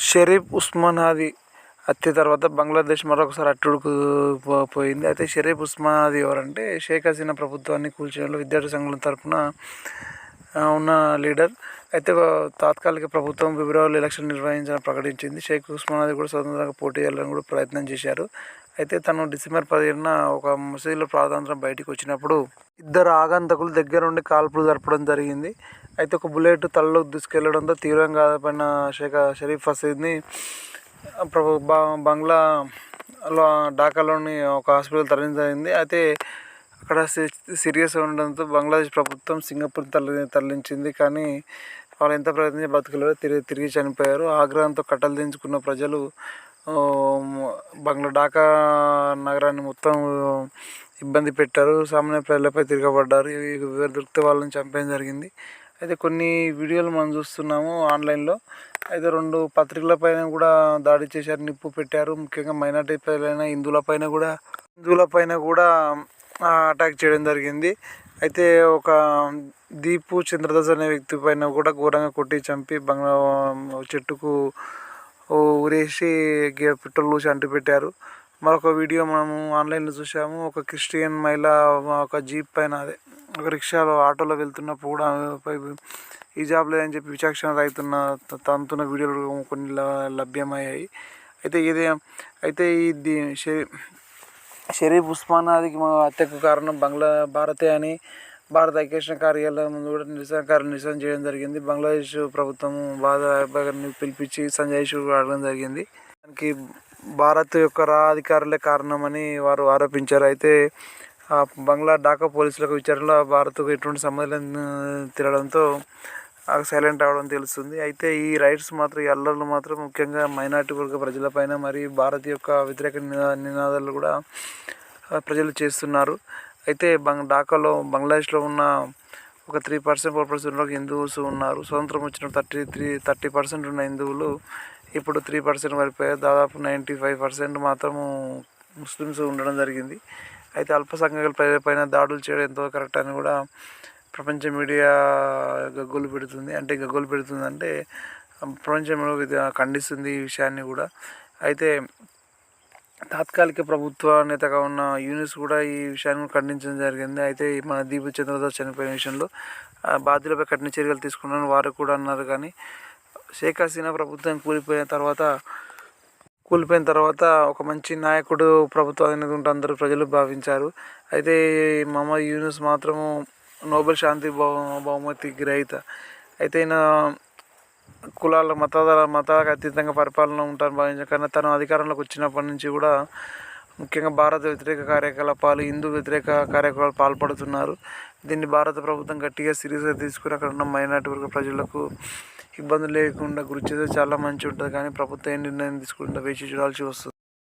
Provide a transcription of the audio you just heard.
షరీఫ్ ఉస్మానాది హత్య తర్వాత బంగ్లాదేశ్ మరొకసారి పోయింది. అయితే షరీఫ్ ఉస్మానాది ఎవరంటే షేక్ హసీనా ప్రభుత్వాన్ని కూల్చేయడంలో విద్యార్థి సంఘాల తరఫున ఉన్న లీడర్. అయితే తాత్కాలిక ప్రభుత్వం ఫిబ్రవరిలో ఎలక్షన్ నిర్వహించాలని ప్రకటించింది. షేక్ ఉస్మానాది కూడా స్వతంత్రంగా పోటీ చేయాలని కూడా ప్రయత్నం చేశారు. అయితే తను డిసెంబర్ 15న ఒక మసీదులో ప్రార్థన బయటికి వచ్చినప్పుడు ఇద్దరు ఆగంతకులు దగ్గర నుండి కాల్పులు జరపడం జరిగింది. అయితే ఒక బుల్లెట్ తలలోకి దూసుకెళ్లడంతో తీవ్రంగా గాయపడిన షరీఫ్ హసీద్ని బంగ్లాలో ఢాకాలోని ఒక హాస్పిటల్ తరలించింది. అయితే అక్కడ సీరియస్ ఉండడంతో బంగ్లాదేశ్ ప్రభుత్వం సింగపూర్ తరలించింది. కానీ వాళ్ళు ఎంత ప్రయత్నించి బతుకులేరు, తిరిగి చనిపోయారు. ఆగ్రహంతో కట్టలు దించుకున్న ప్రజలు ఢాకా నగరాన్ని మొత్తం ఇబ్బంది పెట్టారు. సామాన్య ప్రజలపై తిరగబడ్డారు. ఎవరు దొరికితే వాళ్ళని చంపేయడం జరిగింది. అయితే కొన్ని వీడియోలు మనం చూస్తున్నాము ఆన్లైన్లో. అయితే 2 పత్రికలపైన కూడా దాడి చేశారు, నిప్పు పెట్టారు. ముఖ్యంగా మైనార్టీ ప్రజలైన హిందువులపైన కూడా అటాక్ చేయడం జరిగింది. అయితే ఒక దీపు చంద్రదాస్ అనే వ్యక్తి పైన కూడా ఘోరంగా కొట్టి చంపి చెట్టుకు ఊరేసి పెట్రోల్ పోసి అంటిపెట్టారు. మరొక వీడియో మనము ఆన్లైన్లో చూసాము. ఒక క్రిస్టియన్ మహిళ ఒక జీప్ పైన ఒక రిక్షాలో ఆటోలో వెళ్తున్నప్పుడు కూడా హిజాబ్ లేదని చెప్పి విచక్షణ రైతున్న తంతున్న వీడియోలు కొన్ని లభ్యమయ్యాయి. అయితే ఈ షరీఫ్ ఉస్మానాదికి హత్యకు కారణం భారతే అని భారత ఐక్యరాజ్య కార్యాలయం ముందు కూడా నిరసన చేయడం జరిగింది. బంగ్లాదేశ్ ప్రభుత్వం బాధని పిలిపించి సంజయ్ అడగడం జరిగింది. దానికి భారత్ యొక్క అధికారులే కారణమని వారు ఆరోపించారు. అయితే ఢాకా పోలీసులకు విచారణలో భారత్కు ఎటువంటి సంబంధం తిరగడంతో సైలెంట్ అవ్వడం తెలుస్తుంది. అయితే ఈ రైట్స్ మాత్రం ఈ అల్లర్లు మాత్రం ముఖ్యంగా మైనార్టీ వర్గ ప్రజలపైన మరియు భారత్ యొక్క వ్యతిరేక నినాదాలు కూడా ప్రజలు చేస్తున్నారు. అయితే బంగ్లాదేశ్లో ఉన్న ఒక 3% 4% హిందూస్ ఉన్నారు. స్వతంత్రం వచ్చిన 30% ఉన్న హిందువులు ఇప్పుడు 3% పడిపోయారు. దాదాపు 95% మాత్రము ముస్లిమ్స్ ఉండడం జరిగింది. అయితే అల్పసంఖ్యాక ప్రజలపైన దాడులు చేయడం ఎంతో కరెక్ట్ అని కూడా ప్రపంచ మీడియా గగ్గోలు పెడుతుంది. అంటే ప్రపంచంలో ఖండిస్తుంది ఈ విషయాన్ని కూడా. అయితే తాత్కాలిక ప్రభుత్వ నేతగా ఉన్న యూనిస్ కూడా ఈ విషయాన్ని ఖండించడం జరిగింది. అయితే మన దీపు చంద్రదాస్ చనిపోయిన విషయంలో బాధ్యులపై కఠిన చర్యలు తీసుకున్నారని వారు కూడా అన్నారు. కానీ షేక్ హసీనా ప్రభుత్వం కూలిపోయిన తర్వాత ఒక మంచి నాయకుడు ప్రభుత్వం అనేది ఉంటే అందరూ ప్రజలు భావించారు. అయితే మహమ్మద్ యూనుస్ మాత్రము నోబెల్ శాంతి బహుమతి గ్రహీత. అయితే ఈయన కులాల మతాలకు అతీతంగా పరిపాలన ఉంటారని భావించారు. కానీ తను అధికారంలోకి వచ్చినప్పటి నుంచి కూడా ముఖ్యంగా భారత వ్యతిరేక కార్యకలాపాలు, హిందూ వ్యతిరేక కార్యకలాపాలు పాల్పడుతున్నారు. దీన్ని భారత ప్రభుత్వం గట్టిగా సీరియస్గా తీసుకుని అక్కడ ఉన్న మైనార్టీ వర్గ ప్రజలకు ఇబ్బందులు లేకుండా గురి చేస్తే చాలా మంచి ఉంటుంది. కానీ ప్రభుత్వం ఏ నిర్ణయం తీసుకుంటుందో వేచి చూడాల్సి వస్తుంది.